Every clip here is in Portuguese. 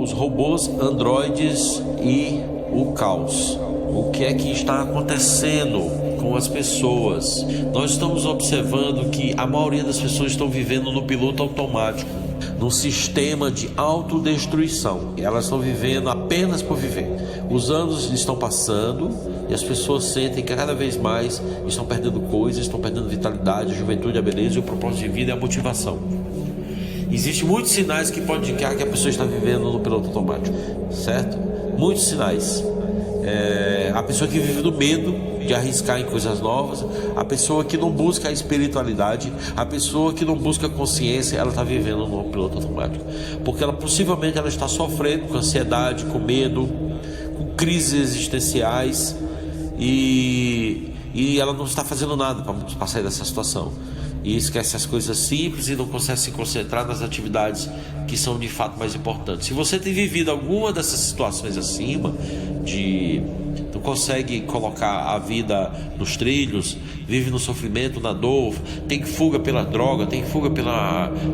os robôs, androides e o caos. O que é que está acontecendo com as pessoas? Nós estamos observando que a maioria das pessoas estão vivendo no piloto automático, num sistema de autodestruição. Elas estão vivendo apenas por viver. Os anos estão passando e as pessoas sentem que cada vez mais estão perdendo coisas, estão perdendo vitalidade, a juventude, a beleza, e o propósito de vida e a motivação. Existem muitos sinais que podem indicar que a pessoa está vivendo no piloto automático, certo? Muitos sinais. A pessoa que vive no medo de arriscar em coisas novas, a pessoa que não busca a espiritualidade, a pessoa que não busca a consciência, ela está vivendo no piloto automático, porque possivelmente ela está sofrendo com ansiedade, com medo, com crises existenciais, e ela não está fazendo nada para sair dessa situação, e esquece as coisas simples e não consegue se concentrar nas atividades que são de fato mais importantes. Se você tem vivido alguma dessas situações acima, não consegue colocar a vida nos trilhos, vive no sofrimento, na dor, tem fuga pela droga, tem fuga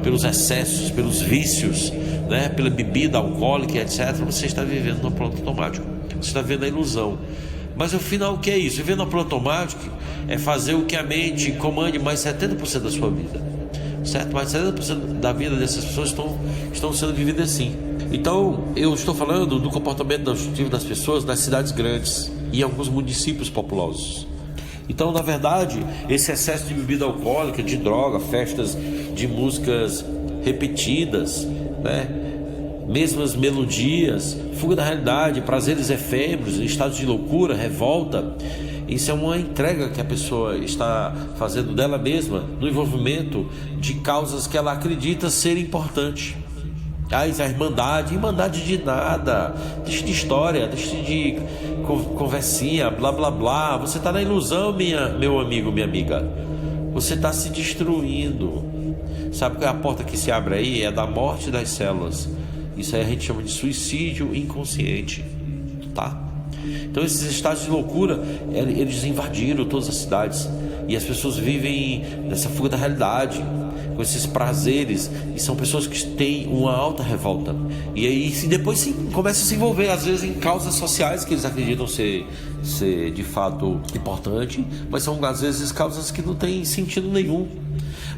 pelos excessos, pelos vícios, né? Pela bebida alcoólica, etc., você está vivendo no piloto automático, você está vivendo a ilusão. Mas no final, o que é isso? Viver no piloto automático é fazer o que a mente comande mais 70% da sua vida, certo? Mais 70% da vida dessas pessoas estão sendo vividas assim. Então, eu estou falando do comportamento destrutivo das pessoas nas cidades grandes e em alguns municípios populosos. Então, na verdade, esse excesso de bebida alcoólica, de droga, festas de músicas repetidas, né? Mesmas melodias, fuga da realidade, prazeres efêmeros, estados de loucura, revolta. Isso é uma entrega que a pessoa está fazendo dela mesma no envolvimento de causas que ela acredita ser importante. Isso é irmandade de nada, deixa de história, deixa de conversinha, blá blá blá. Você está na ilusão, meu amigo, minha amiga. Você está se destruindo. Sabe qual é a porta que se abre aí? É da morte das células. Isso aí a gente chama de suicídio inconsciente, tá? Então esses estados de loucura, eles invadiram todas as cidades, e as pessoas vivem nessa fuga da realidade, com esses prazeres, e são pessoas que têm uma alta revolta, e aí depois começam a se envolver às vezes em causas sociais que eles acreditam ser de fato importante, mas são às vezes causas que não têm sentido nenhum.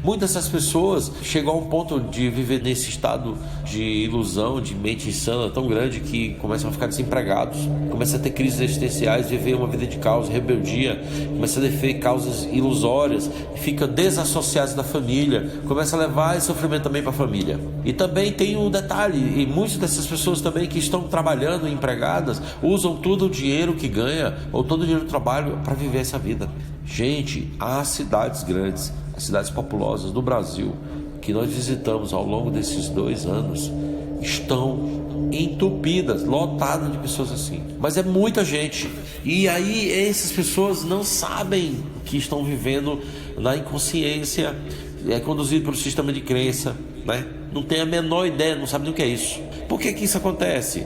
Muitas dessas pessoas chegam a um ponto de viver nesse estado de ilusão, de mente insana tão grande, que começam a ficar desempregados, começam a ter crises existenciais, viver uma vida de caos, rebeldia, começam a ter causas ilusórias, ficam desassociados da família, começam a levar esse sofrimento também para a família. E também tem um detalhe, e muitas dessas pessoas também que estão trabalhando, empregadas, usam todo o dinheiro que ganha, ou todo o dinheiro do trabalho, para viver essa vida. Gente, há cidades grandes, as cidades populosas do Brasil, que nós visitamos ao longo desses 2 anos, estão entupidas, lotadas de pessoas assim. Mas é muita gente. E aí essas pessoas não sabem que estão vivendo na inconsciência, conduzido pelo sistema de crença, né? Não tem a menor ideia, não sabe nem o que é isso. Por que isso acontece?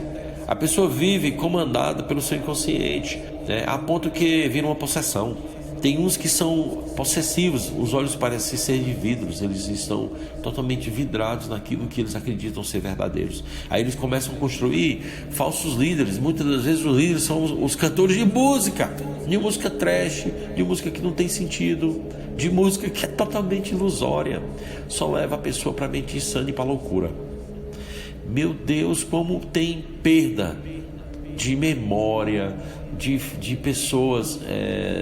A pessoa vive comandada pelo seu inconsciente, né? A ponto que vira uma possessão. Tem uns que são possessivos, os olhos parecem ser de vidros, eles estão totalmente vidrados naquilo que eles acreditam ser verdadeiros. Aí eles começam a construir falsos líderes. Muitas das vezes os líderes são os cantores de música trash, de música que não tem sentido, de música que é totalmente ilusória, só leva a pessoa para a mente insana e para a loucura. Meu Deus, como tem perda de memória, de pessoas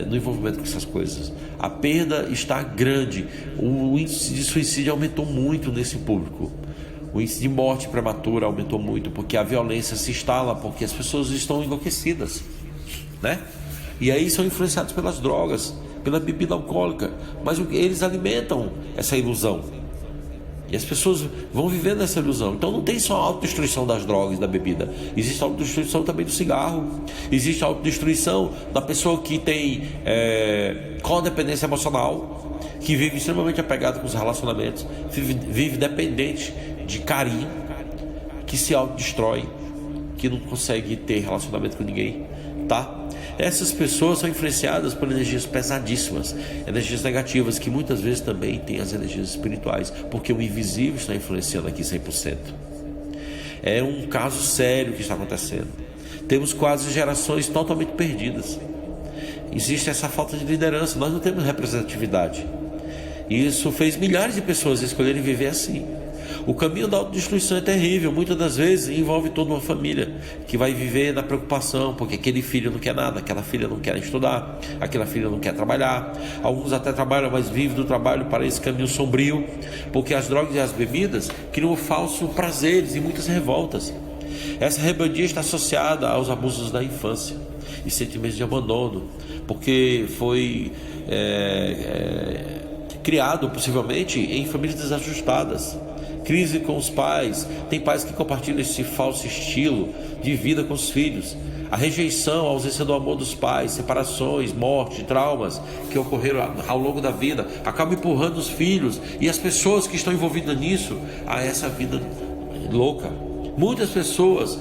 no envolvimento com essas coisas. A perda está grande. O índice de suicídio aumentou muito nesse público. O índice de morte prematura aumentou muito, porque a violência se instala, porque as pessoas estão enlouquecidas, né? E aí são influenciados pelas drogas, pela bebida alcoólica, mas eles alimentam essa ilusão. E as pessoas vão vivendo essa ilusão. Então não tem só a autodestruição das drogas, da bebida. Existe a autodestruição também do cigarro. Existe a autodestruição da pessoa que tem codependência emocional, que vive extremamente apegado com os relacionamentos, vive dependente de carinho, que se autodestrói, que não consegue ter relacionamento com ninguém, tá? Essas pessoas são influenciadas por energias pesadíssimas, energias negativas, que muitas vezes também têm as energias espirituais, porque o invisível está influenciando aqui 100%. É um caso sério que está acontecendo. Temos quase gerações totalmente perdidas. Existe essa falta de liderança, nós não temos representatividade. E isso fez milhares de pessoas escolherem viver assim. O caminho da autodestruição é terrível. Muitas das vezes envolve toda uma família que vai viver na preocupação, porque aquele filho não quer nada, aquela filha não quer estudar, aquela filha não quer trabalhar. Alguns até trabalham, mas vivem do trabalho para esse caminho sombrio, porque as drogas e as bebidas criam falsos prazeres e muitas revoltas. Essa rebeldia está associada aos abusos da infância e sentimentos de abandono, porque foi criado possivelmente em famílias desajustadas. Crise com os pais, tem pais que compartilham esse falso estilo de vida com os filhos. A rejeição, a ausência do amor dos pais, separações, morte, traumas que ocorreram ao longo da vida, acabam empurrando os filhos e as pessoas que estão envolvidas nisso a essa vida louca. Muitas pessoas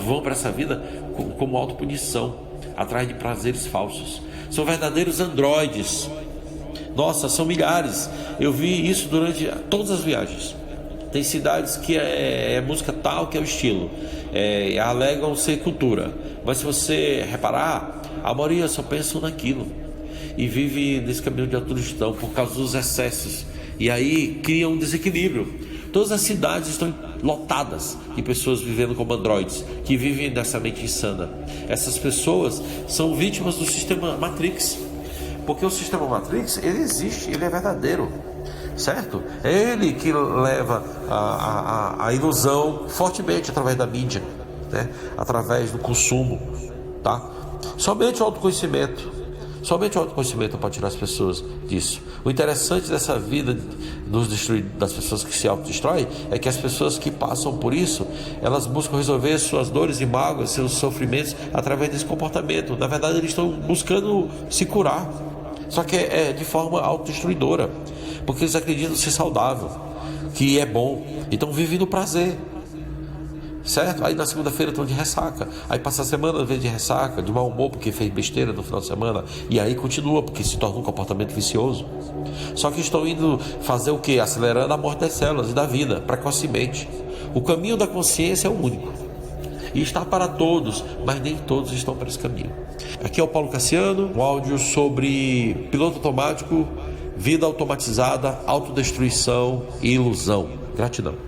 vão para essa vida como autopunição, atrás de prazeres falsos. São verdadeiros androides. Nossa, são milhares. Eu vi isso durante todas as viagens. Tem cidades que é música tal que é o estilo, alegam ser cultura, mas se você reparar, a maioria só pensa naquilo e vive nesse caminho de autodestruição por causa dos excessos, e aí cria um desequilíbrio. Todas as cidades estão lotadas de pessoas vivendo como androides, que vivem nessa mente insana. Essas pessoas são vítimas do sistema Matrix, porque o sistema Matrix, ele existe, ele é verdadeiro, certo? É ele que leva a ilusão fortemente através da mídia, né? Através do consumo, tá? Somente o autoconhecimento pode tirar as pessoas disso. O interessante dessa vida das pessoas que se autodestroem é que as pessoas que passam por isso, elas buscam resolver suas dores e mágoas, seus sofrimentos através desse comportamento. Na verdade, eles estão buscando se curar, só que é de forma autodestruidora, porque eles acreditam ser saudável, que é bom, então vivem no prazer, certo? Aí na segunda-feira estão de ressaca, aí passa a semana vez de ressaca, de mau humor porque fez besteira no final de semana, e aí continua porque se torna um comportamento vicioso. Só que estão indo fazer o quê? Acelerando a morte das células e da vida precocemente. O caminho da consciência é o único e está para todos, mas nem todos estão para esse caminho. Aqui é o Paulo Cassiano, um áudio sobre piloto automático, vida automatizada, autodestruição e ilusão. Gratidão.